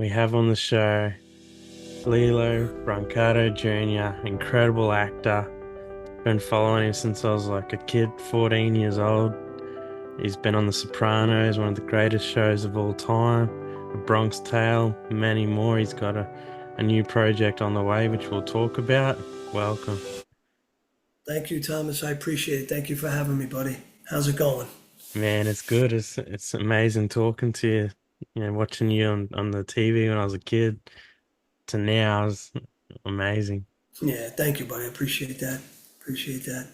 We have on the show Lillo Brancato Jr., incredible actor. Been following him since I was like a kid, 14 years old. He's been on The Sopranos, one of the greatest shows of all time, A Bronx Tale, many more. He's got a new project on the way, which we'll talk about. Welcome. Thank you, Thomas. I appreciate it. Thank you for having me, buddy. How's it going? Man, it's good. It's amazing talking to you. Watching you on the TV when I was a kid to now is amazing. Yeah, thank you, buddy. I appreciate that. Appreciate that.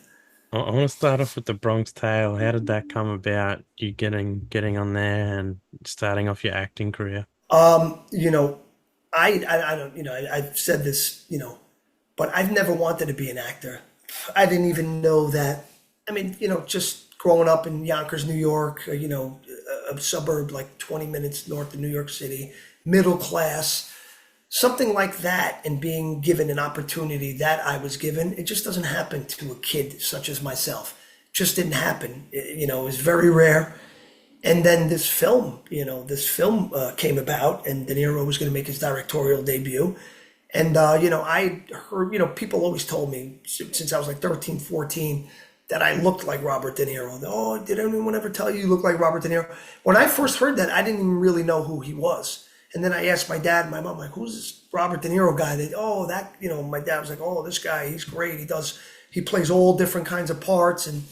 I want to start off with the Bronx Tale. How did that come about? You getting on there and starting off your acting career? Um, you know, I don't, I've said this, but I've never wanted to be an actor. I didn't even know that. I mean, just growing up in Yonkers, New York, a suburb like 20 minutes north of New York City, middle class, something like that, and being given an opportunity that I was given, it just doesn't happen to a kid such as myself. Just didn't happen. It was very rare. And then this film came about, and De Niro was going to make his directorial debut. And I heard, people always told me since I was like 13, 14 that I looked like Robert De Niro. Oh, did anyone ever tell you look like Robert De Niro? When I first heard that, I didn't even really know who he was. And then I asked my dad and my mom, like, who's this Robert De Niro guy? My dad was like, oh, this guy, he's great. He plays all different kinds of parts. And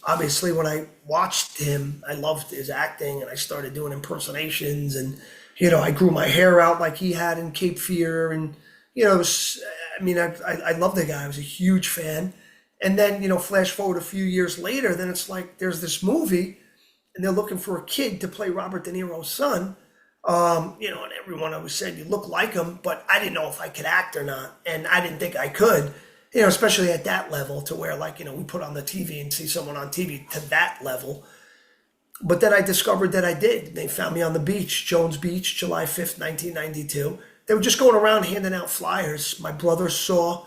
obviously, when I watched him, I loved his acting, and I started doing impersonations. And I grew my hair out like he had in Cape Fear, and it was. I mean, I love the guy. I was a huge fan. And then flash forward a few years later, then it's like there's this movie, and they're looking for a kid to play Robert De Niro's son. And everyone always said you look like him, but I didn't know if I could act or not, and I didn't think I could. Especially at that level, to where like we put on the TV and see someone on TV to that level. But then I discovered that I did. They found me on the beach, Jones Beach, July 5th, 1992. They were just going around handing out flyers. My brother saw,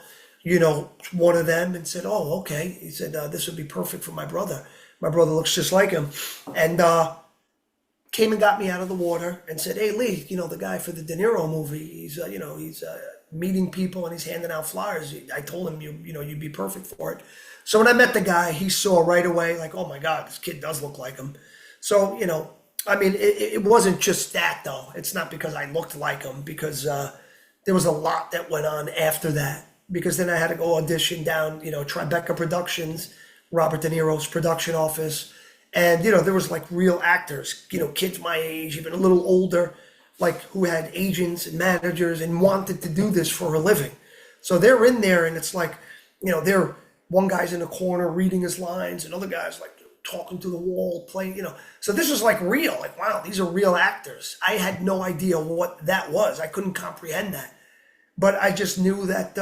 one of them and said, "Oh, okay." He said, "This would be perfect for my brother. My brother looks just like him." And came and got me out of the water and said, "Hey, Lee, the guy for the De Niro movie. He's meeting people and he's handing out flyers. I told him you'd be perfect for it." So when I met the guy, he saw right away, like, oh my God, this kid does look like him. So I mean, it wasn't just that though. It's not because I looked like him, because there was a lot that went on after that. Because then I had to go audition down, Tribeca Productions, Robert De Niro's production office. And, there was like real actors, kids my age, even a little older, like who had agents and managers and wanted to do this for a living. So they're in there, and it's like, they're one guy's in the corner reading his lines, and other guys like talking to the wall, playing. So this was like real, like, wow, these are real actors. I had no idea what that was. I couldn't comprehend that. But I just knew that,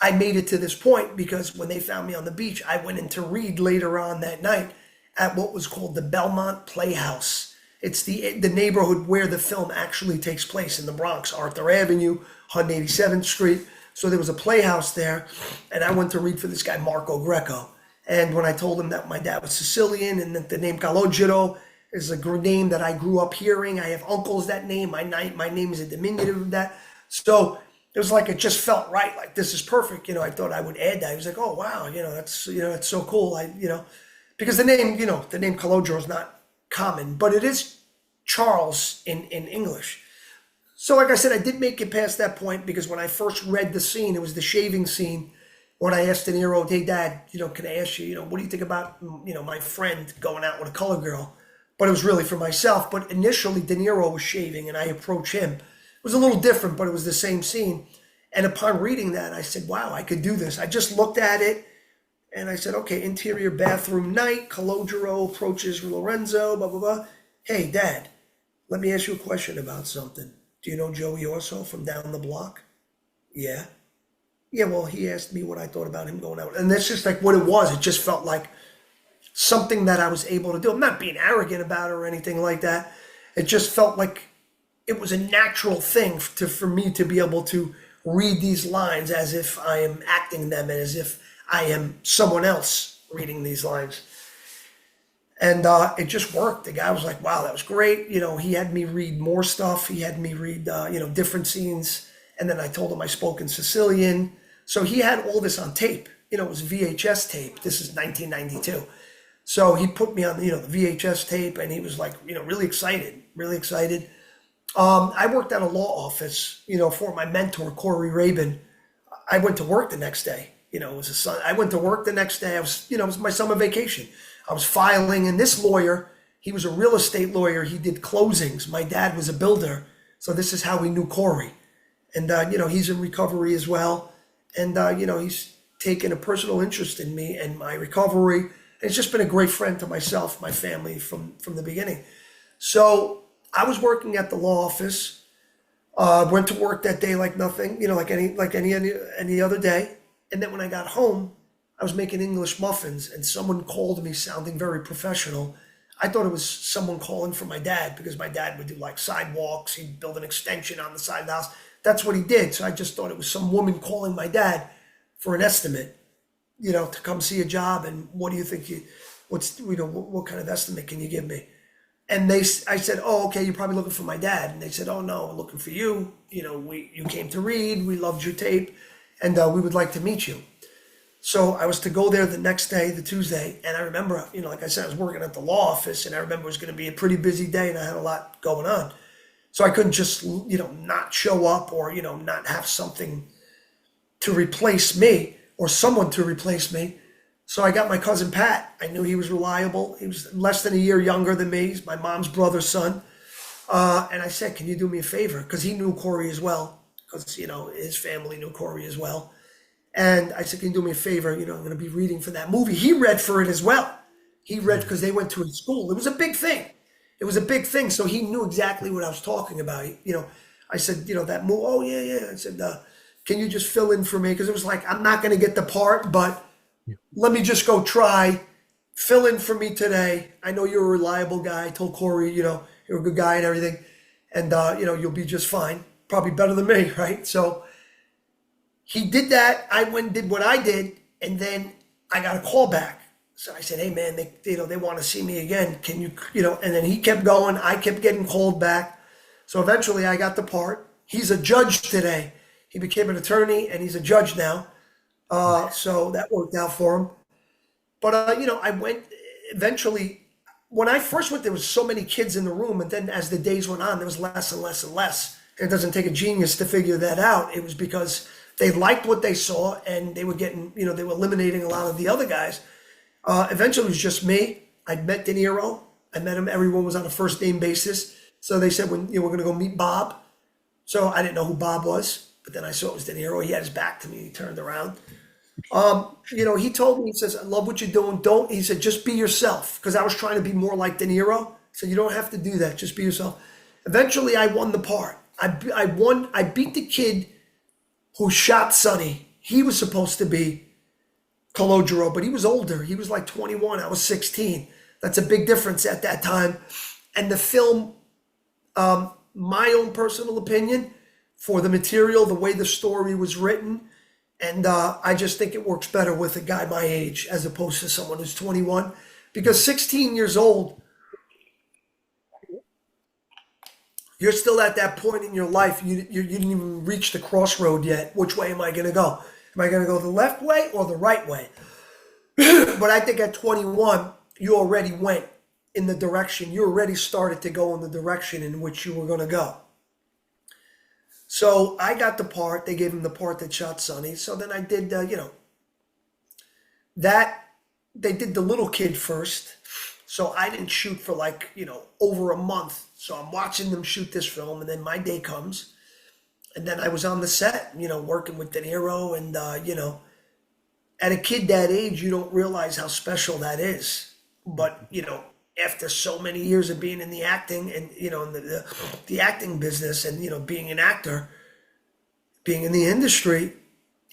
I made it to this point because when they found me on the beach, I went in to read later on that night at what was called the Belmont Playhouse. It's the neighborhood where the film actually takes place in the Bronx, Arthur Avenue, 187th Street. So there was a playhouse there, and I went to read for this guy, Marco Greco. And when I told him that my dad was Sicilian and that the name Calogero is a name that I grew up hearing, I have uncles that name, my name is a diminutive of that. So it was like it just felt right, like this is perfect. I thought I would add that. He was like, oh wow, that's so cool. Because the name Calogero is not common, but it is Charles in English. So like I said, I did make it past that point because when I first read the scene, it was the shaving scene when I asked De Niro, hey dad, can I ask you, what do you think about, my friend going out with a color girl? But it was really for myself. But initially De Niro was shaving and I approached him. It was a little different, but it was the same scene. And upon reading that, I said, wow, I could do this. I just looked at it and I said, okay, interior bathroom night, Calogero approaches Lorenzo, blah, blah, blah. Hey, Dad, let me ask you a question about something. Do you know Joey Orso from down the block? Yeah. Yeah, well, he asked me what I thought about him going out. And that's just like what it was. It just felt like something that I was able to do. I'm not being arrogant about it or anything like that. It just felt like it was a natural thing for me to be able to read these lines as if I am acting them and as if I am someone else reading these lines. And it just worked. The guy was like, "Wow, that was great." He had me read more stuff. He had me read, different scenes. And then I told him I spoke in Sicilian. So he had all this on tape. It was VHS tape. This is 1992. So he put me on, the VHS tape, and he was like, really excited, really excited. I worked at a law office, for my mentor, Corey Rabin. I went to work the next day. It was a sun. I went to work the next day. It was my summer vacation. I was filing, and this lawyer, he was a real estate lawyer. He did closings. My dad was a builder, so this is how we knew Corey. And he's in recovery as well, and he's taken a personal interest in me and my recovery. And it's just been a great friend to myself, my family from the beginning. So I was working at the law office. Went to work that day like nothing, like any other day. And then when I got home, I was making English muffins, and someone called me sounding very professional. I thought it was someone calling for my dad, because my dad would do like sidewalks. He'd build an extension on the side of the house. That's what he did. So I just thought it was some woman calling my dad for an estimate, to come see a job. And what do you think what kind of estimate can you give me? And I said, "Oh, okay, you're probably looking for my dad." And they said, "Oh no, we're looking for you. You came to read. We loved your tape, and we would like to meet you." So I was to go there the next day, the Tuesday, and I remember, like I said, I was working at the law office, and I remember it was going to be a pretty busy day, and I had a lot going on. So I couldn't just, not show up, or, not have something to replace me, or someone to replace me. So I got my cousin Pat. I knew he was reliable. He was less than a year younger than me. He's my mom's brother's son. And I said, "Can you do me a favor?" Because he knew Corey as well, because, his family knew Corey as well. And I said, "Can you do me a favor? I'm going to be reading for that movie." He read for it as well. He read because they went to his school. It was a big thing. It was a big thing. So he knew exactly what I was talking about. I said, that movie. "Oh, yeah, yeah." I said, "Can you just fill in for me?" Because it was like, I'm not going to get the part, but let me just go try. Fill in for me today. I know you're a reliable guy. I told Corey, you're a good guy and everything. And, you'll be just fine. Probably better than me, right? So he did that. I went and did what I did, and then I got a call back. So I said, "Hey man, they want to see me again. Can you, And then he kept going. I kept getting called back. So eventually I got the part. He's a judge today. He became an attorney, and he's a judge now. So that worked out for him. But I went eventually. When I first went, there was so many kids in the room, and then as the days went on, there was less and less and less. And it doesn't take a genius to figure that out. It was because they liked what they saw, and they were getting, they were eliminating a lot of the other guys. Eventually, it was just me. I'd met De Niro. I met him. Everyone was on a first name basis. So they said, "When we're going to go meet Bob." So I didn't know who Bob was, but then I saw it was De Niro. He had his back to me. He turned around. He told me, he says, "I love what you're doing. Don't," he said, "just be yourself." Because I was trying to be more like De Niro. So you don't have to do that. Just be yourself. Eventually, I won the part. I won. I beat the kid who shot Sonny. He was supposed to be Calogero, but he was older. He was like 21. I was 16. That's a big difference at that time. And the film, my own personal opinion, for the material, the way the story was written, and I just think it works better with a guy my age as opposed to someone who's 21. Because 16 years old, you're still at that point in your life. You didn't even reach the crossroad yet. Which way am I going to go? Am I going to go the left way or the right way? But I think at 21, you already went in the direction. You already started to go in the direction in which you were going to go. So I got the part. They gave him the part that shot Sonny. So then I did, that. They did the little kid first. So I didn't shoot for over a month. So I'm watching them shoot this film, and then my day comes. And then I was on the set, working with De Niro. And, at a kid that age, you don't realize how special that is. But, after so many years of being in the acting and, in the acting business and, being an actor, being in the industry,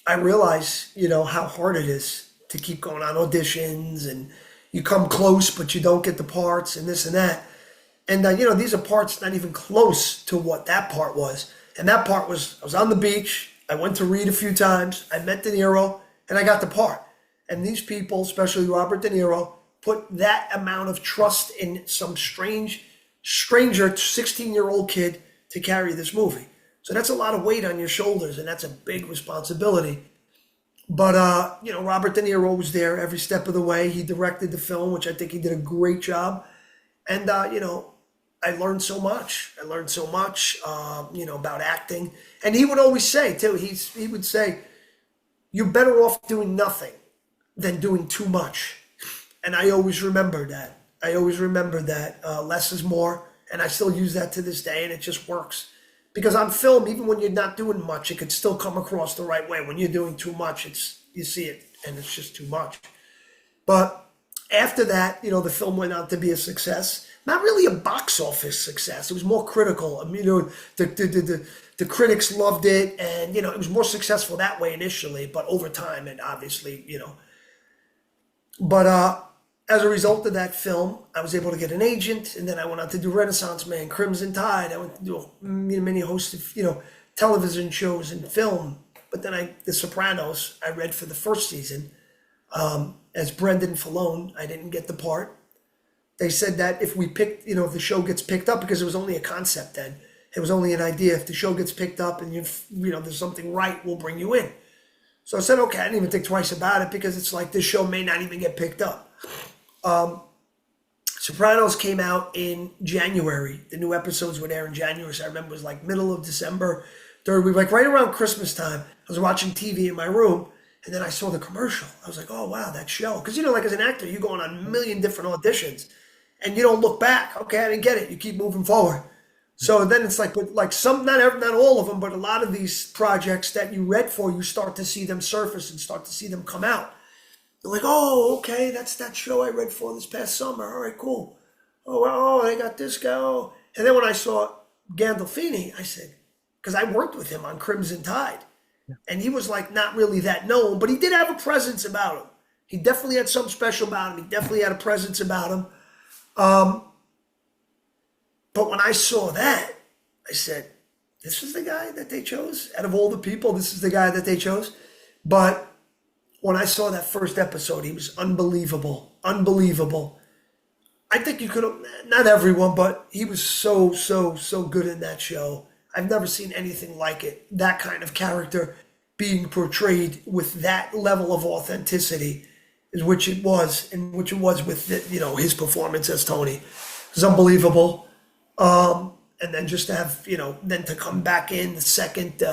I realize, how hard it is to keep going on auditions, and you come close, but you don't get the parts and this and that. And, these are parts not even close to what that part was. And that part was, I was on the beach. I went to read a few times. I met De Niro, and I got the part. And these people, especially Robert De Niro, put that amount of trust in some stranger 16-year-old kid to carry this movie. So that's a lot of weight on your shoulders, and that's a big responsibility. But Robert De Niro was there every step of the way. He directed the film, which I think he did a great job. And I learned so much. I learned so much, about acting. And he would always say too. He would say, "You're better off doing nothing than doing too much." And I always remember that. I always remember that less is more, and I still use that to this day, and it just works. Because on film, even when you're not doing much, it could still come across the right way. When you're doing too much, you see it, and it's just too much. But after that, the film went on to be a success. Not really a box office success. It was more critical. I mean, the critics loved it, and it was more successful that way initially. But over time, and obviously, But as a result of that film, I was able to get an agent, and then I went on to do Renaissance Man, Crimson Tide. I went to do many hosts of television shows and film. But then The Sopranos, I read for the first season as Brendan Falone. I didn't get the part. They said that if if the show gets picked up, because it was only a concept then, it was only an idea. If the show gets picked up and there's something right, we'll bring you in. So I said, okay. I didn't even think twice about it because it's like this show may not even get picked up. Sopranos came out in January. The new episodes would air in January. So I remember it was like middle of December, third week, like right around Christmas time. I was watching TV in my room, and then I saw the commercial. I was like, oh, wow, that show. Because, like as an actor, you're going on a million different auditions, and you don't look back. Okay, I didn't get it. You keep moving forward. So then it's like, but like not all of them, but a lot of these projects that you read for, you start to see them surface and start to see them come out. They're like, oh, okay, that's that show I read for this past summer. All right, cool. Oh, well, they got this guy. Oh. And then when I saw Gandolfini, I said, because I worked with him on Crimson Tide, and he was like not really that known, but he did have a presence about him. He definitely had something special about him. He definitely had a presence about him. But when I saw that, I said, this is the guy that they chose? Out of all the people, this is the guy that they chose? But when I saw that first episode, he was unbelievable. Unbelievable. I think you could have, not everyone, but he was so, so, so good in that show. I've never seen anything like it. That kind of character being portrayed with that level of authenticity, is which it was, and which it was with his performance as Tony. It was unbelievable. And then just to have, then to come back in the second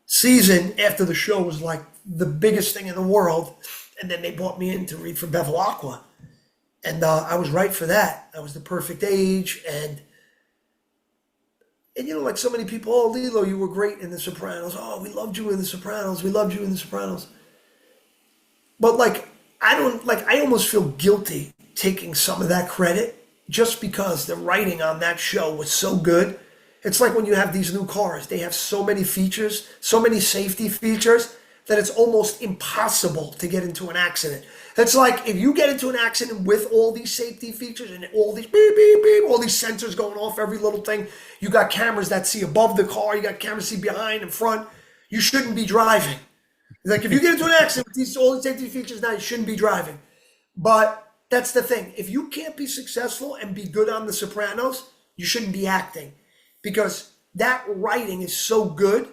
season after the show was like the biggest thing in the world. And then they brought me in to read for Bevilacqua. And I was right for that. I was the perfect age. And like so many people, oh, Lillo, you were great in The Sopranos. Oh, we loved you in The Sopranos. We loved you in The Sopranos. But I almost feel guilty taking some of that credit just because the writing on that show was so good. It's like when you have these new cars, they have so many features, so many safety features, that it's almost impossible to get into an accident. It's like if you get into an accident with all these safety features and all these beep, beep, beep, all these sensors going off, every little thing, you got cameras that see above the car, you got cameras see behind and front, you shouldn't be driving. Like if you get into an accident with all these safety features now, you shouldn't be driving. But that's the thing. If you can't be successful and be good on The Sopranos, you shouldn't be acting, because that writing is so good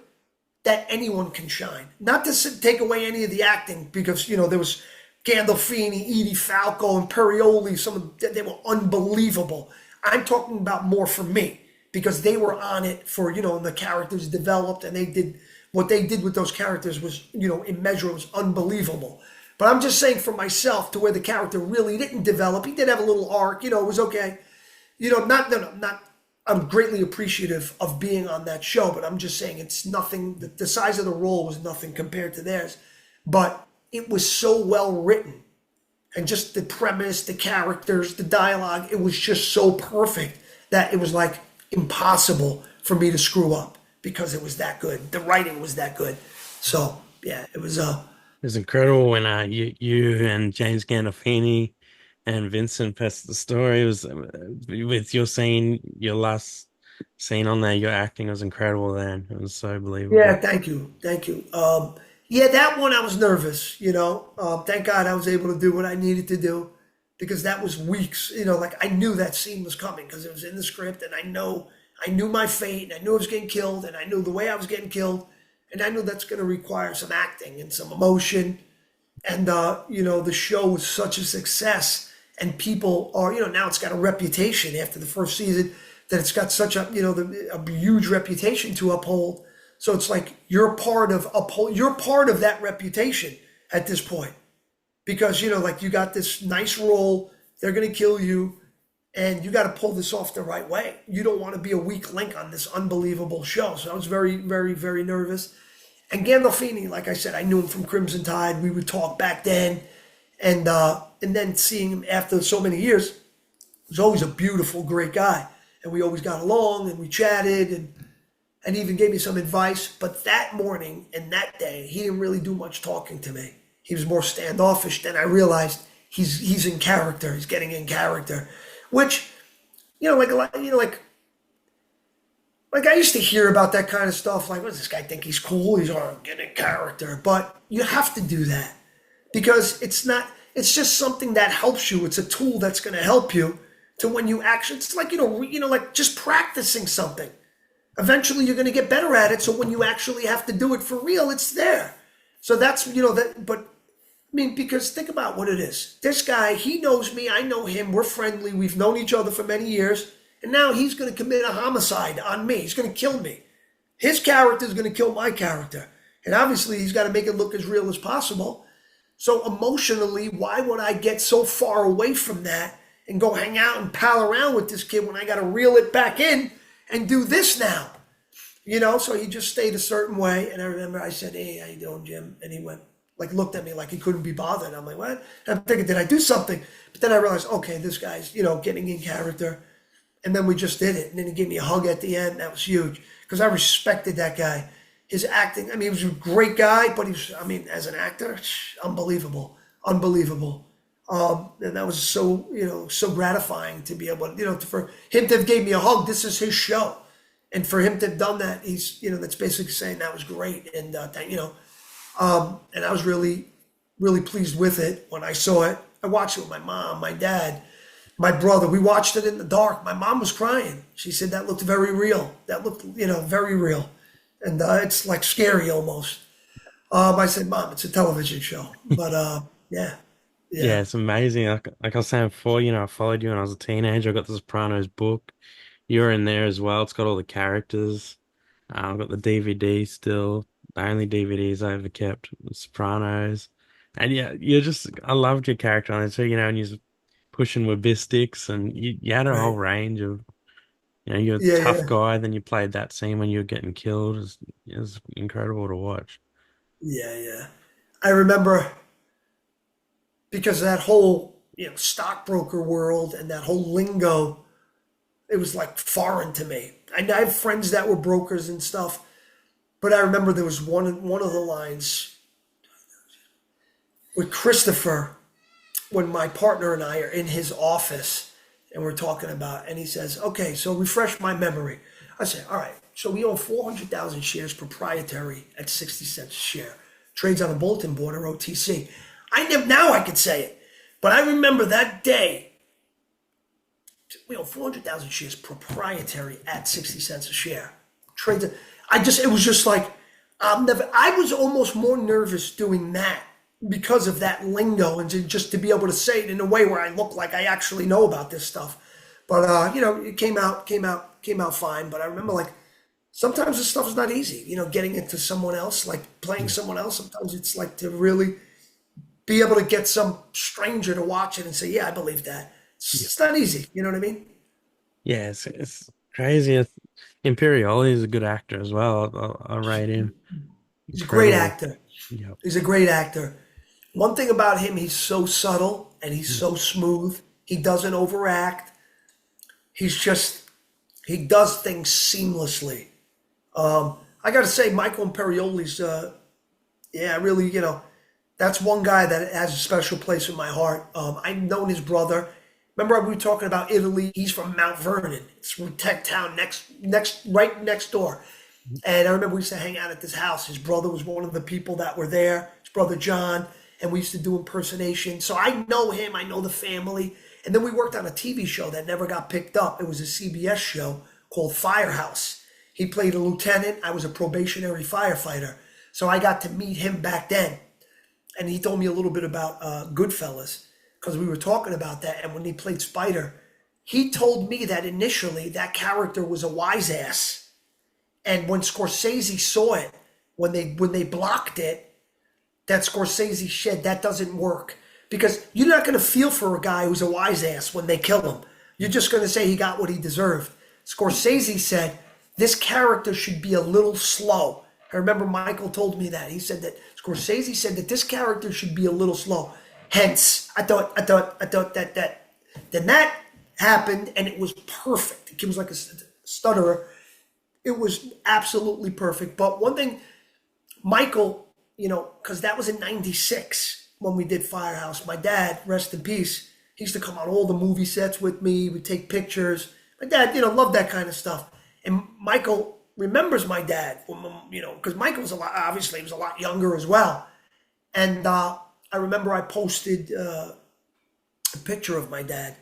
that anyone can shine. Not to take away any of the acting, because there was Gandolfini, Edie Falco, and Perioli. They were unbelievable. I'm talking about more for me because they were on it for and the characters developed, and they did what they did with those characters was immeasurable, was unbelievable. But I'm just saying for myself, to where the character really didn't develop. He did have a little arc, it was okay. Not. I'm greatly appreciative of being on that show, but I'm just saying it's nothing. The size of the role was nothing compared to theirs. But it was so well written, and just the premise, the characters, the dialogue, it was just so perfect that it was like impossible for me to screw up because it was that good. The writing was that good. So yeah, it was It was incredible when you and James Gandolfini and Vincent passed the story. It was with your last scene on there. Your acting was incredible. Then it was so Yeah, believable. thank you, thank you. Yeah, that one I was nervous. Thank God I was able to do what I needed to do. because that was weeks. Like I knew that scene was coming because it was in the script, and I knew my fate, and I knew I was getting killed, and I knew the way I was getting killed, and I knew that's going to require some acting and some emotion. And the show was such a success, and people are, now it's got a reputation after the first season that it's got such a huge reputation to uphold. So it's like you're part of that reputation at this point because like you got this nice role, they're gonna kill you, and you got to pull this off the right way. You don't want to be a weak link on this unbelievable show. So I was very, very, very nervous. And Gandolfini, like I said, I knew him from Crimson Tide. We would talk back then, and then seeing him after so many years, was always a beautiful, great guy, and we always got along, and we chatted, and he even gave me some advice. But that morning and that day, he didn't really do much talking to me. He was more standoffish. Then I realized he's in character. He's getting in character, which like a lot, like I used to hear about that kind of stuff. Like, what does this guy think he's cool? He's getting in character, but you have to do that because it's not. It's just something that helps you. It's a tool that's going to help you to when you actually. It's like like just practicing something. Eventually, you're going to get better at it. So when you actually have to do it for real, it's there. So that's that. But I mean, because think about what it is. This guy, he knows me. I know him. We're friendly. We've known each other for many years. And now he's going to commit a homicide on me. He's going to kill me. His character is going to kill my character. And obviously, he's got to make it look as real as possible. So emotionally, why would I get so far away from that and go hang out and pal around with this kid when I got to reel it back in and do this now? So he just stayed a certain way. And I remember I said, "Hey, how you doing, Jim?" And he went, looked at me like he couldn't be bothered. I'm like, "What?" And I'm thinking, did I do something? But then I realized, okay, this guy's, getting in character. And then we just did it. And then he gave me a hug at the end. That was huge because I respected that guy. His acting, I mean, he was a great guy, but as an actor, unbelievable, unbelievable. And that was so gratifying to be able to, for him to have gave me a hug. This is his show. And for him to have done that, he's, that's basically saying that was great. And, and I was really, really pleased with it when I saw it. I watched it with my mom, my dad, my brother. We watched it in the dark. My mom was crying. She said that looked very real. That looked, very real. And it's like scary almost. I said, Mom, it's a television show. But yeah, Yeah, yeah, it's amazing. Like I was saying before, I followed you when I was a teenager. I got the Sopranos book. You're in there as well. It's got all the characters. I've got the DVD still. The only DVDs I ever kept was Sopranos. And yeah, I loved your character on it too, and you're pushing with sticks and you had a whole right. range of, you're a Yeah, tough yeah, guy, then you played that scene when you were getting killed. It was incredible to watch. yeah, yeah. I remember because that whole, stockbroker world and that whole lingo, it was like foreign to me. I have friends that were brokers and stuff, but I remember there was one of the lines with Christopher when my partner and I are in his office and we're talking about, and he says, "Okay, so refresh my memory." I say, "All right, so we own 400,000 shares proprietary at 60 cents a share. Trades on a bulletin board or OTC." Now I could say it, but I remember that day. We own 400,000 shares proprietary at 60 cents a share. Trades. It was just like, I was almost more nervous doing that because of that lingo and just to be able to say it in a way where I look like I actually know about this stuff. But, it came out fine. But I remember like, sometimes this stuff is not easy, getting into someone else, like playing someone else. Sometimes it's like to really be able to get some stranger to watch it and say, yeah, I believe that. Yeah, It's not easy. You know what I mean? yeah, it's crazy. Imperioli is a good actor as well. I rate him. He's a great Incredible. actor. Yeah. He's a great actor. One thing about him, he's so subtle and he's Mm. so smooth. He doesn't overact. He's just, he does things seamlessly. I got to say, Michael Imperioli's, yeah, really, that's one guy that has a special place in my heart. I've known his brother. Remember we were talking about Italy? He's from Mount Vernon. It's from tech town right next door. And I remember we used to hang out at this house. His brother was one of the people that were there. His brother John. and we used to do impersonation. So I know him, I know the family. And then we worked on a TV show that never got picked up. It was a CBS show called Firehouse. He played a lieutenant. I was a probationary firefighter. So I got to meet him back then. And he told me a little bit about Goodfellas because we were talking about that. And when he played Spider, he told me that initially that character was a wise ass. And when Scorsese saw it, when they blocked it, that Scorsese said that doesn't work because you're not going to feel for a guy who's a wise ass when they kill him. You're just going to say he got what he deserved. Scorsese said this character should be a little slow. I remember Michael told me that. He said that Scorsese said that this character should be a little slow. Hence, I thought that then that happened and it was perfect. It was like a stutterer. It was absolutely perfect. But one thing, Michael, because that was in '96 when we did Firehouse. My dad, rest in peace, he used to come on all the movie sets with me. We'd take pictures. My dad, loved that kind of stuff. And Michael remembers my dad, because Michael was obviously he was a lot younger as well. And I remember I posted a picture of my dad.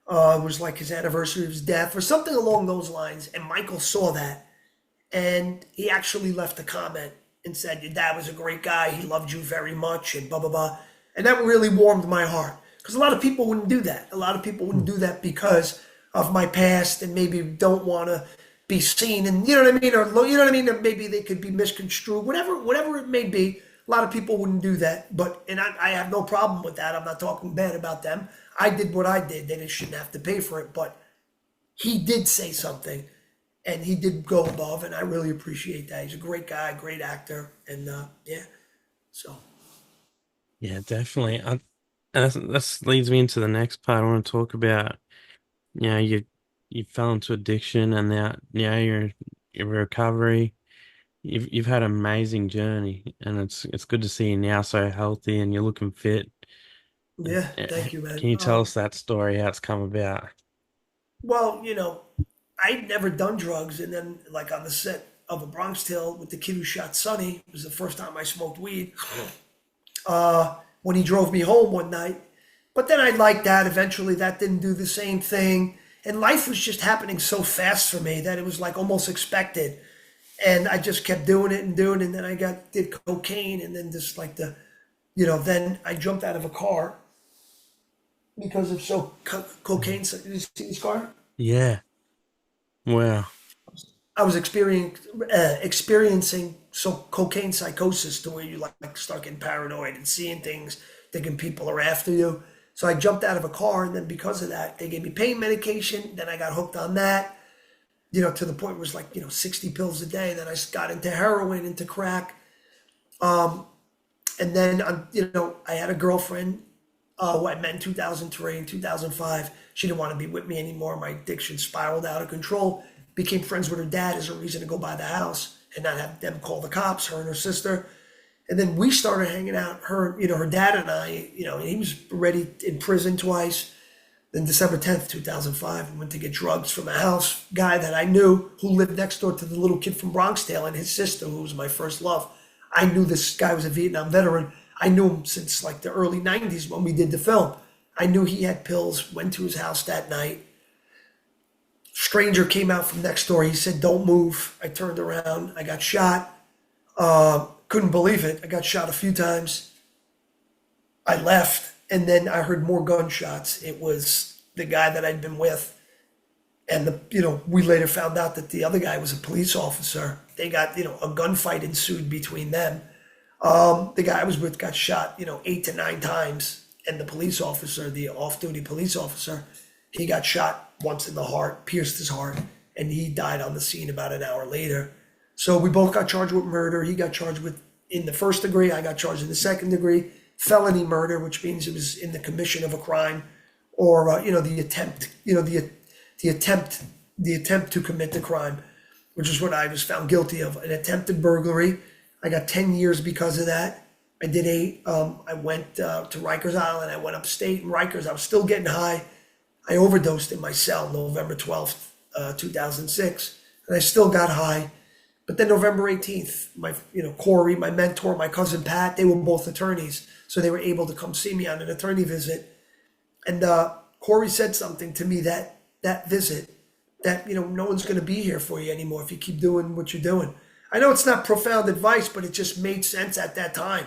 It was like his anniversary of his death or something along those lines. And Michael saw that. And he actually left a comment and said, your dad was a great guy. He loved you very much and blah, blah, blah. And that really warmed my heart because a lot of people wouldn't do that. A lot of people wouldn't do that because of my past and maybe don't want to be seen. And you know what I mean? Or you know what I mean? Or maybe they could be misconstrued, whatever it may be. A lot of people wouldn't do that. And I have no problem with that. I'm not talking bad about them. I did what I did. They shouldn't have to pay for it. But he did say something. And he did go above, and I really appreciate that. He's a great guy, great actor, and yeah. So Yeah, definitely. That leads me into the next part. I want to talk about, you fell into addiction, and now you're in recovery. You've had an amazing journey, and it's good to see you now so healthy and you're looking fit. yeah, thank you, man. Can you tell us that story, how it's come about? Well, I'd never done drugs, and then like on the set of A Bronx Tale with the kid who shot Sonny, it was the first time I smoked weed. When he drove me home one night, but then I liked that. Eventually, that didn't do the same thing, and life was just happening so fast for me that it was like almost expected. And I just kept doing it and doing it. And then did cocaine. And then just like then I jumped out of a car because of cocaine. Did you see this car? Yeah. Wow. I was experiencing cocaine psychosis to where you like start getting paranoid and seeing things, thinking people are after you. So I jumped out of a car. And then because of that, they gave me pain medication. Then I got hooked on that. To the point where it was like, 60 pills a day. Then I got into heroin, into crack. And then, I had a girlfriend who I met in 2003 and 2005. She didn't want to be with me anymore. My addiction spiraled out of control. Became friends with her dad as a reason to go by the house and not have them call the cops, her and her sister. And then we started hanging out, her dad and I, he was already in prison twice. Then December 10th, 2005, I went to get drugs from a house guy that I knew who lived next door to the little kid from Bronx Tale and his sister, who was my first love. I knew this guy was a Vietnam veteran. I knew him since like the early 90s when we did the film. I knew he had pills, went to his house that night. Stranger came out from next door. He said, don't move. I turned around. I got shot. Couldn't believe it. I got shot a few times. I left. And then I heard more gunshots. It was the guy that I'd been with. And we later found out that the other guy was a police officer. They got, a gunfight ensued between them. The guy I was with got shot, 8 to 9 times. And the police officer, the off-duty police officer, he got shot once in the heart, pierced his heart, and he died on the scene about an hour later. So we both got charged with murder. He got charged with in the first degree. I got charged in the second degree. Felony murder, which means it was in the commission of a crime, or the attempt to commit the crime, which is what I was found guilty of, an attempted burglary. I got 10 years because of that. I did 8. I went to Rikers Island. I went upstate in Rikers. I was still getting high. I overdosed in my cell November 12th, 2006, and I still got high. But then November 18th, Corey, my mentor, my cousin Pat, they were both attorneys. So they were able to come see me on an attorney visit. And Corey said something to me that visit that, no one's going to be here for you anymore if you keep doing what you're doing. I know it's not profound advice, but it just made sense at that time.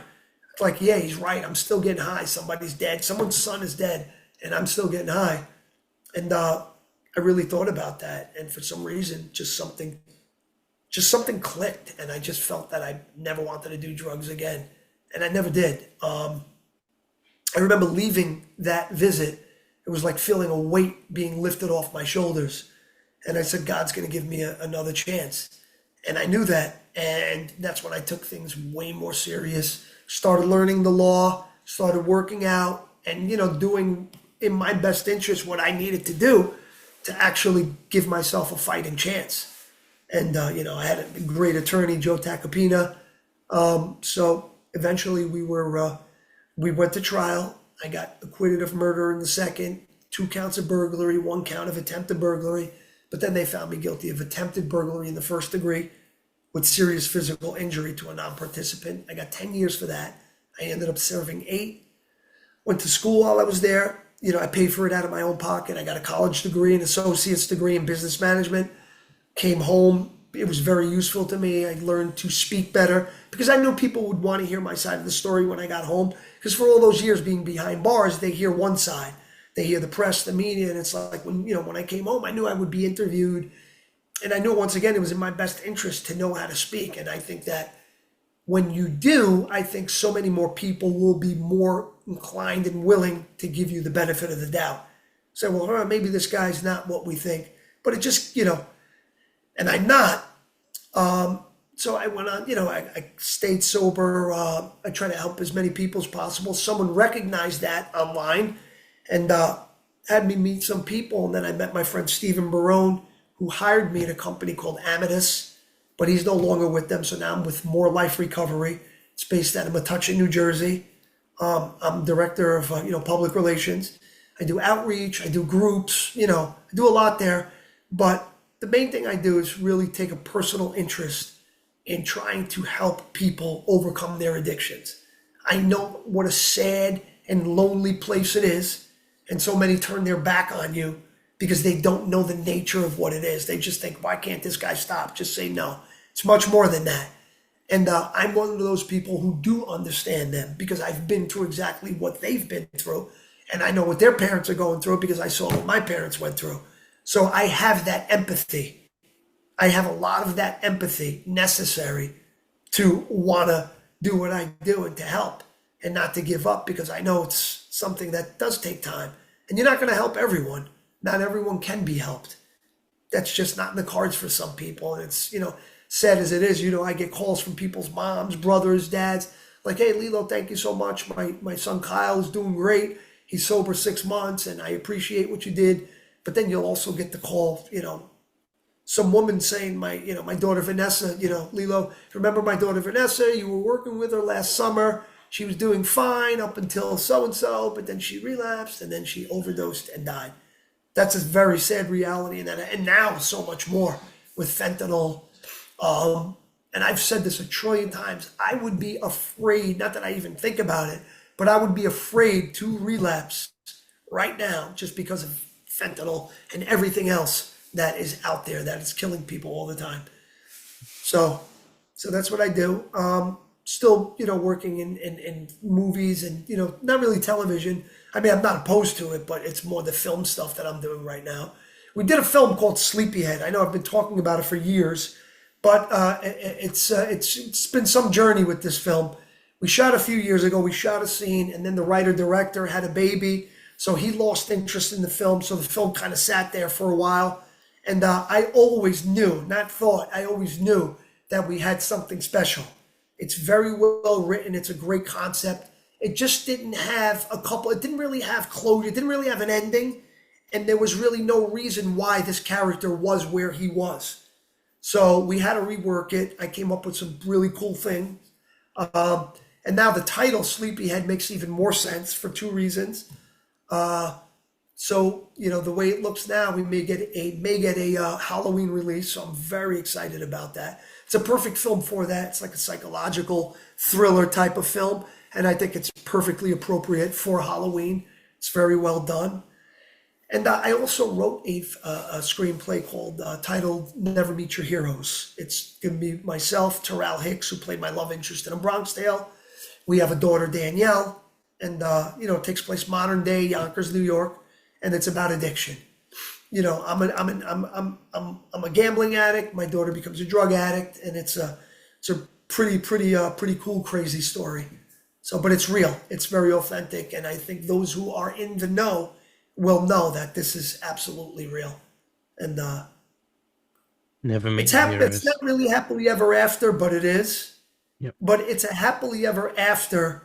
It's like, yeah, he's right. I'm still getting high. Somebody's dead. Someone's son is dead, and I'm still getting high. And I really thought about that. And for some reason, just something clicked, and I just felt that I never wanted to do drugs again, and I never did. I remember leaving that visit. It was like feeling a weight being lifted off my shoulders, and I said, God's going to give me another chance, and I knew that, and that's when I took things way more serious. Started learning the law, started working out, and doing in my best interest what I needed to do to actually give myself a fighting chance. And I had a great attorney, Joe Tacopina. So eventually we went to trial. I got acquitted of murder in the second, 2 counts of burglary, 1 count of attempted burglary. But then they found me guilty of attempted burglary in the first degree with serious physical injury to a non-participant. I got 10 years for that. I ended up serving 8. Went to school while I was there. I paid for it out of my own pocket. I got a college degree, an associate's degree in business management. Came home. It was very useful to me. I learned to speak better because I knew people would want to hear my side of the story when I got home. Because for all those years being behind bars, they hear one side. They hear the press, the media, and it's like when I came home, I knew I would be interviewed. And I knew once again it was in my best interest to know how to speak. And I think that when you do, I think so many more people will be more inclined and willing to give you the benefit of the doubt. Say, well, maybe this guy's not what we think. But it just, and I'm not. So I went on, I stayed sober. I try to help as many people as possible. Someone recognized that online and had me meet some people. And then I met my friend Stephen Barone, who hired me at a company called Amatus, but he's no longer with them. So now I'm with More Life Recovery. It's based out of Metuchen, New Jersey. I'm director of, public relations. I do outreach. I do groups. I do a lot there. But the main thing I do is really take a personal interest in trying to help people overcome their addictions. I know what a sad and lonely place it is, and so many turn their back on you because they don't know the nature of what it is. They just think, why can't this guy stop? Just say no. It's much more than that. And I'm one of those people who do understand them because I've been through exactly what they've been through, and I know what their parents are going through because I saw what my parents went through. So I have that empathy. I have a lot of that empathy necessary to want to do what I do and to help and not to give up because I know it's something that does take time. And you're not going to help everyone. Not everyone can be helped. That's just not in the cards for some people. And it's, sad as it is, I get calls from people's moms, brothers, dads, like, hey, Lillo, thank you so much. My son Kyle is doing great. He's sober 6 months and I appreciate what you did. But then you'll also get the call, some woman saying, my daughter Vanessa, Lillo, remember my daughter Vanessa? You were working with her last summer. She was doing fine up until so-and-so, but then she relapsed and then she overdosed and died. That's a very sad reality. And now so much more with fentanyl. And I've said this a trillion times. I would be afraid, not that I even think about it, but I would be afraid to relapse right now just because of fentanyl and everything else that is out there that is killing people all the time. So that's what I do. Still, working in movies and, not really television. I mean, I'm not opposed to it, but it's more the film stuff that I'm doing right now. We did a film called Sleepyhead. I know I've been talking about it for years, but it's been some journey with this film. We shot a few years ago. We shot a scene, and then the writer-director had a baby, so he lost interest in the film. So the film kind of sat there for a while. And I always knew, not thought, I always knew that we had something special. It's very well written. It's a great concept. It just didn't have it didn't really have closure. It didn't really have an ending. And there was really no reason why this character was where he was. So we had to rework it. I came up with some really cool things. And now the title, Sleepyhead, makes even more sense for 2 reasons. So, the way it looks now, we may get a Halloween release. So I'm very excited about that. It's it's a perfect film for that. It's like a psychological thriller type of film, and I think it's perfectly appropriate for Halloween. It's very well done. And I also wrote a screenplay called titled "Never Meet Your Heroes." It's gonna be myself, Terrell Hicks, who played my love interest in A Bronx Tale. We have a daughter, Danielle, and it takes place modern day Yonkers, New York, and it's about addiction. I'm a gambling addict. My daughter becomes a drug addict, and it's a pretty cool, crazy story. So, but it's real. It's very authentic, and I think those who are in the know will know that this is absolutely real. And Never meet it's your it's not heroes. really happily ever after, but it is. Yep. But it's a happily ever after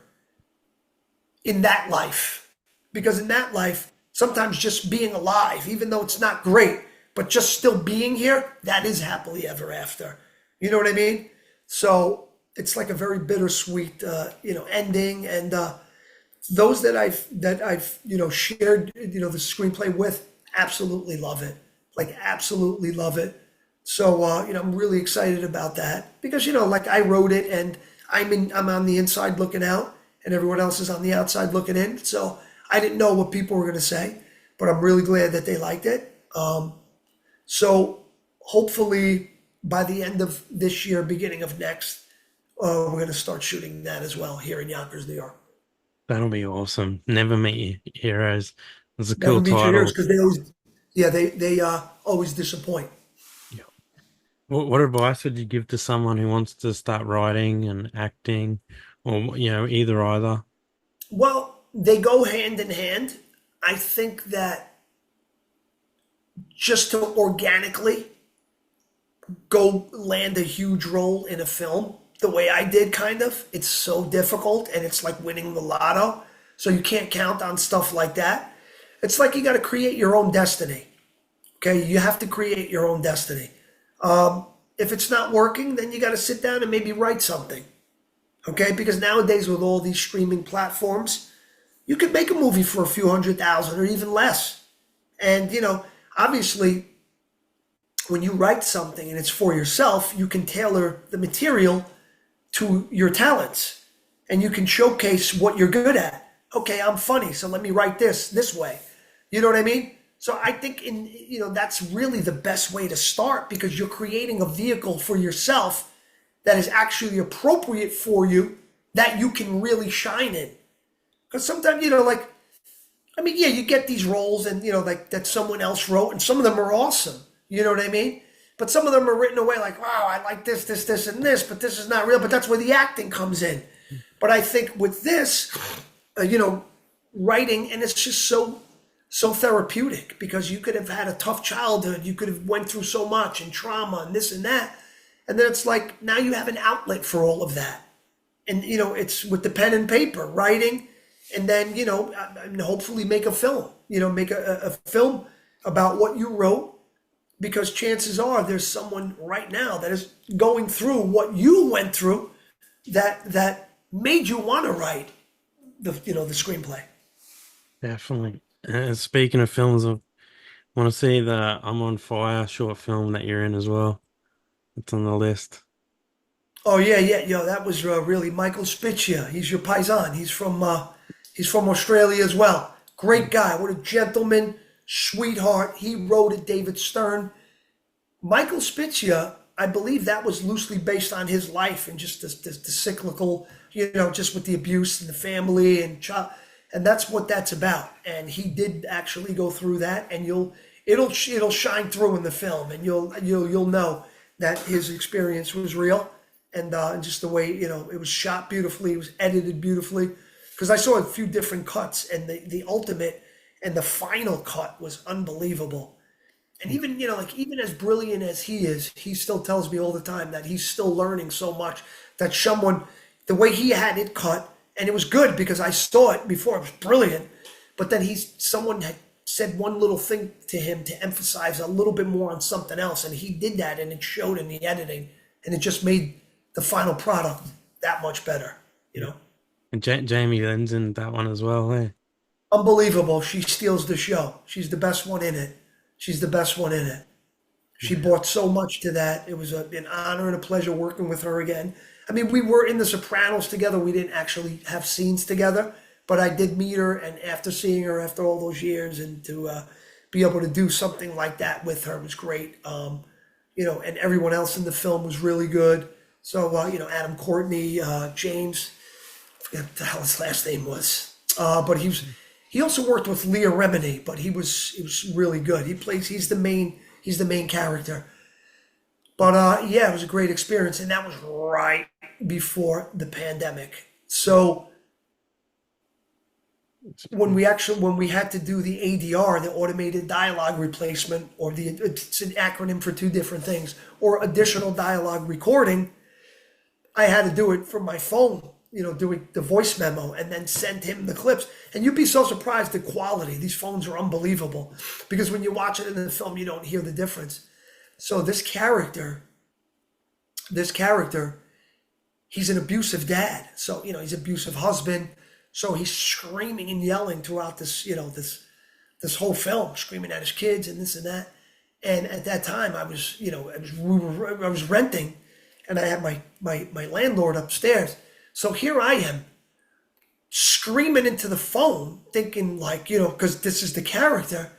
in that life. Because in that life, sometimes just being alive, even though it's not great, but just still being here, that is happily ever after. You know what I mean? So it's like a very bittersweet, ending. And those that I've shared the screenplay with absolutely love it, like absolutely love it. So I'm really excited about that because like I wrote it and I'm on the inside looking out and everyone else is on the outside looking in. So I didn't know what people were going to say, but I'm really glad that they liked it. So hopefully by the end of this year, beginning of next, we're going to start shooting that as well here in Yonkers, New York. That'll be awesome. Never meet your heroes. It's a Never cool meet your heroes title. because they always, yeah, they always disappoint. Yeah. What advice would you give to someone who wants to start writing and acting, or either either? Well, they go hand in hand. I think that just to organically go land a huge role in a film the way I did, kind of, it's so difficult and it's like winning the lotto. So you can't count on stuff like that. It's like you got to create your own destiny. Okay, you have to create your own destiny. If it's not working, then you got to sit down and maybe write something. Okay, because nowadays with all these streaming platforms, you could make a movie for a few 100,000 or even less. And obviously, when you write something and it's for yourself, you can tailor the material to your talents and you can showcase what you're good at. Okay, I'm funny, so let me write this way. You know what I mean? So I think that's really the best way to start because you're creating a vehicle for yourself that is actually appropriate for you that you can really shine in. Because sometimes, like, I mean, yeah, you get these roles and, like that someone else wrote, and some of them are awesome. You know what I mean? But some of them are written away like, wow, I like this, and this, but this is not real. But that's where the acting comes in. But I think with this, writing, and it's just so therapeutic because you could have had a tough childhood, you could have went through so much and trauma and this and that, and then it's like now you have an outlet for all of that, and it's with the pen and paper writing, and then and hopefully make a film, make a film about what you wrote because chances are there's someone right now that is going through what you went through that made you want to write the screenplay. Definitely. Speaking of films, I want to see the I'm on Fire short film that you're in as well. It's on the list. Oh yeah, yeah, yo, that was really Michael Spiccia. He's your paisan. He's from Australia as well. Great guy. What a gentleman, sweetheart. He wrote it. David Stern. Michael Spiccia. I believe that was loosely based on his life and just the cyclical, just with the abuse and the family and child, and that's what that's about. And he did actually go through that, and it'll shine through in the film, and you'll know that his experience was real, and just the way it was shot beautifully, it was edited beautifully. Because I saw a few different cuts, and the ultimate and the final cut was unbelievable. And even like even as brilliant as he is, he still tells me all the time that he's still learning so much. That someone, the way he had it cut, and it was good because I saw it before, it was brilliant. But then someone had said one little thing to him to emphasize a little bit more on something else, and he did that, and it showed in the editing, and it just made the final product that much better. You Yeah. know, And Jamie Lynn's in that one as well, eh? unbelievable. She steals the show. She's the best one in it. She's the best one in it. She brought so much to that. It was an honor and a pleasure working with her again. I mean, we were in The Sopranos together. We didn't actually have scenes together, but I did meet her, and after seeing her after all those years, and to be able to do something like that with her was great. And everyone else in the film was really good. So, Adam Courtney, James, I forget what the hell his last name was, but he also worked with Leah Remini, but he was really good. He's the main character. But yeah, it was a great experience, and that was right before the pandemic. So when we had to do the ADR, the automated dialogue replacement, or it's an acronym for two different things, or additional dialogue recording, I had to do it from my phone, doing the voice memo and then send him the clips. And you'd be so surprised the quality. These phones are unbelievable because when you watch it in the film, you don't hear the difference. So this character, he's an abusive dad. So, he's an abusive husband. So he's screaming and yelling throughout this whole film, screaming at his kids and this and that. And at that time, I was renting, and I had my landlord upstairs. So here I am, screaming into the phone, thinking like, because this is the character.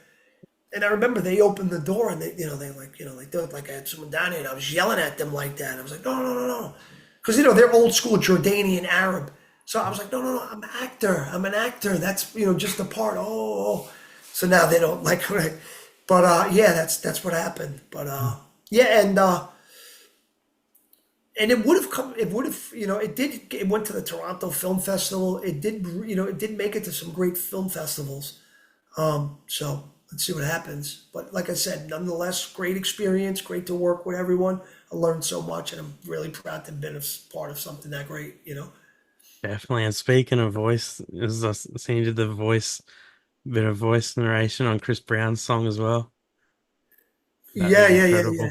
And I remember they opened the door, and they thought like I had someone down here, and I was yelling at them like that. I was like, no, no, no, no, because they're old school Jordanian Arab. So I was like, no, no, no, I'm an actor. That's just a part. Oh. So now they don't like it. But yeah, that's what happened. But yeah, and it went to the Toronto Film Festival. It did make it to some great film festivals. So let's see what happens. But like I said, nonetheless, great experience, great to work with everyone. I learned so much, and I'm really proud to have been a part of something that great. Definitely. And speaking of voice, is I seen you did the bit of voice narration on Chris Brown's song as well. That Yeah, was yeah, yeah, yeah. incredible.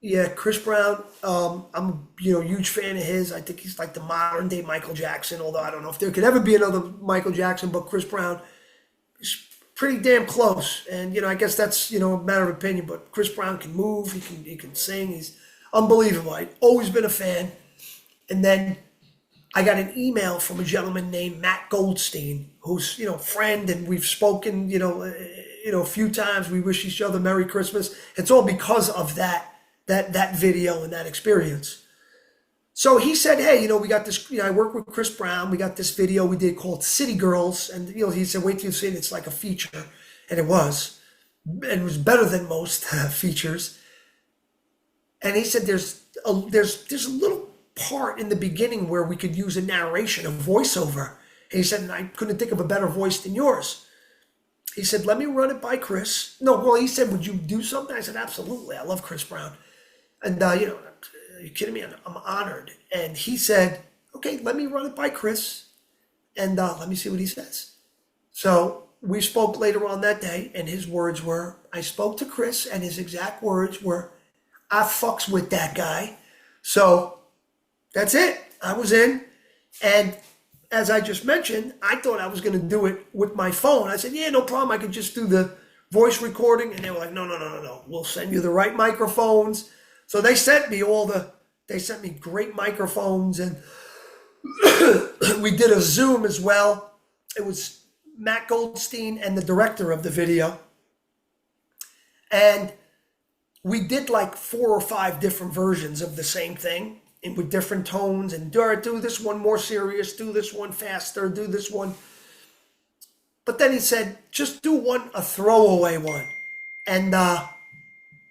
Yeah, Chris Brown, I'm a huge fan of his. I think he's like the modern day Michael Jackson, although I don't know if there could ever be another Michael Jackson, but Chris Brown is pretty damn close. And I guess that's a matter of opinion, but Chris Brown can move, he can sing, he's unbelievable. I've always been a fan. And then I got an email from a gentleman named Matt Goldstein, who's friend, and we've spoken a few times. We wish each other Merry Christmas. It's all because of that video and that experience. So he said, hey, we got this. I work with Chris Brown. We got this video we did called City Girls, and he said, wait till you see it. It's like a feature, and it was, and it was better than most features. And he said, there's a little part in the beginning where we could use a narration, a voiceover. And he said, and I couldn't think of a better voice than yours. He said, let me run it by Chris. No, well, he said, would you do something? I said, absolutely. I love Chris Brown. And, are you kidding me? I'm honored. And he said, okay, let me run it by Chris, and let me see what he says. So we spoke later on that day, and his words were, I spoke to Chris, and his exact words were, I fucks with that guy. So that's it. I was in. And as I just mentioned, I thought I was going to do it with my phone. I said, yeah, no problem. I could just do the voice recording. And they were like, no, no, no, no, no. We'll send you the right microphones. So they sent me great microphones, and we did a Zoom as well. It was Matt Goldstein and the director of the video. And we did like 4 or 5 different versions of the same thing, and with different tones, and do this one more serious, do this one faster, do this one. But then he said, just do a throwaway one. And I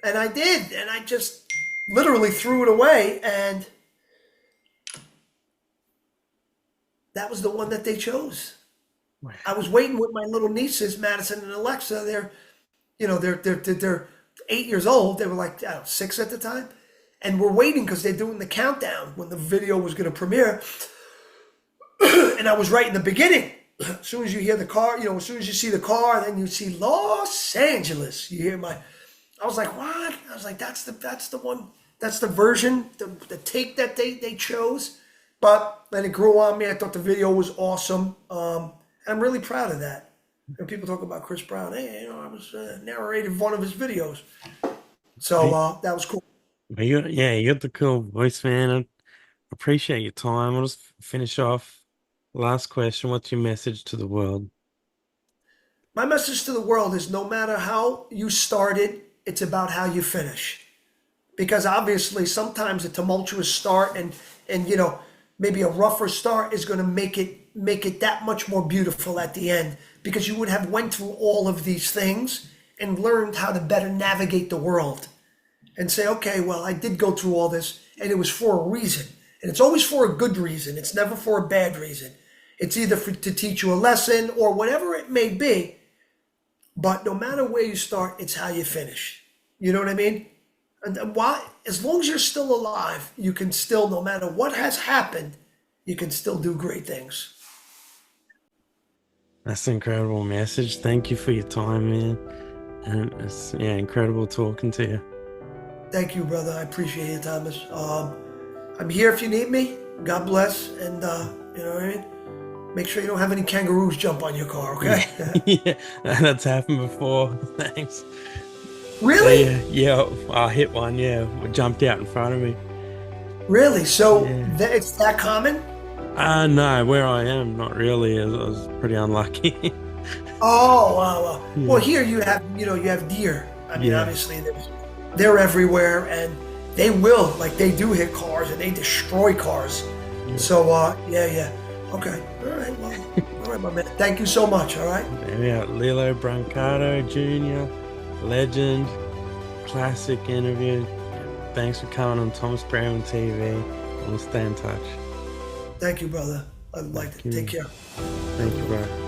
did, and I just literally threw it away, and that was the one that they chose. I was waiting with my little nieces, Madison and Alexa. They're 8 years old. They were like, I don't know, 6 at the time. And we're waiting because they're doing the countdown when the video was going to premiere. And I was right in the beginning. As soon as you hear the car, as soon as you see the car, then you see Los Angeles. You hear I was like, what? I was like, that's the one, that's the version, the take that they chose. But then it grew on me. I thought the video was awesome. I'm really proud of that. And people talk about Chris Brown. Hey, I was narrated one of his videos. So Hey, that was cool. yeah, you got the cool voice, man. I appreciate your time. I'll just finish off. Last question. What's your message to the world? My message to the world is no matter how you started, it's about how you finish. Because obviously sometimes a tumultuous start and maybe a rougher start is going to make it that much more beautiful at the end because you would have went through all of these things and learned how to better navigate the world and say, okay, well, I did go through all this and it was for a reason. And it's always for a good reason. It's never for a bad reason. It's either to teach you a lesson or whatever it may be. But no matter where you start, it's how you finish. You know what I mean? And why, as long as you're still alive, you can still, no matter what has happened, you can still do great things. That's an incredible message. Thank you for your time, man. And it's yeah, incredible talking to you. Thank you, brother. I appreciate it, Thomas. I'm here if you need me. God bless. And, you know what I mean? Make sure you don't have any kangaroos jump on your car, Yeah, okay? yeah, that's happened before. Thanks. Really? Yeah, I hit one. Yeah, jumped out in front of me. Really? So Yeah. it's that common? No, where I am, not really. I was pretty unlucky. Oh, wow, wow. Well, Yeah, here you have deer. I mean, yeah, obviously, they're everywhere, and they will, like, they do hit cars and they destroy cars. yeah. So, yeah, yeah. Okay. All right. Well, all right, my man. Thank you so much. All right. Yeah, Lillo Brancato Jr., legend, classic interview. Thanks for coming on Thomas Berryman TV. We'll stay in touch. Thank you, brother. I'd like Thank to take you. care. Have a Thank you, good one. bro.